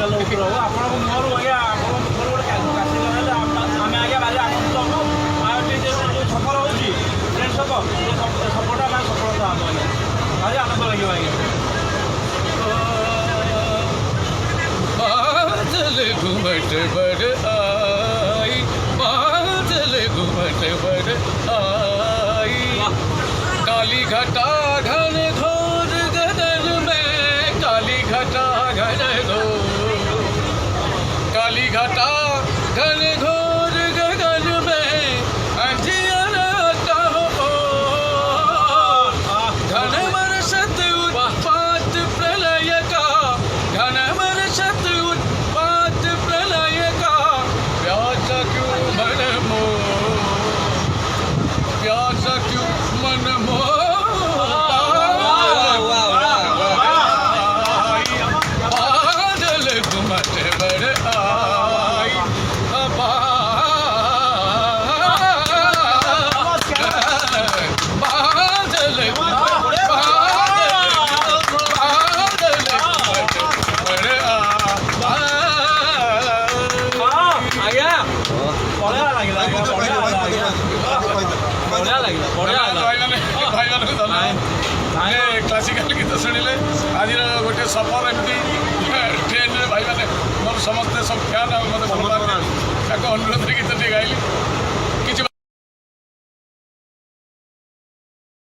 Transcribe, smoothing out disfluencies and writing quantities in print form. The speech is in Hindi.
ମେଡ଼ିକାଲ ଉପରେ ହବ ଆପଣଙ୍କ ମୁହଁରୁ ଆଜ୍ଞା ଆପଣଙ୍କ ମୁହଁରୁ ଗୋଟେ କାଶୀ ହେଲେ ଆମେ ଆଜ୍ଞା ଭାରି ଆନନ୍ଦିତ ହବୁ। ଆଉ ଏଠି ଯେଉଁ ଛକ ରହୁଛି ଟ୍ରେନ୍ ଛକ ସେ ଛକଟା ଆମେ ସଫଳତା ହବ ଆଜ୍ଞା ଭାରି ଆନନ୍ଦ ଲାଗିବ ଆଜ୍ଞା। बादल घुमट बर आई, बादल घुमट बर आई, काली घटा घन घोर गगन में, काली घटा घन घोर, काली घटा घन घोर गगन में अंधियारा कहो घन वर्षत उत्पात प्रलय का, घन वर्षत उत्पात प्रलय का, प्यासा क्यों मन मोह, प्यासा क्यों मन मोह, बादल घुमट बर आई, बादल क्लासिकाल गीत शुणिले आज गोटे सफर एमती ट्रेन भाई मैंने मोर समस्ते सब फैन मत भगवान अनुरोध गीत गाइली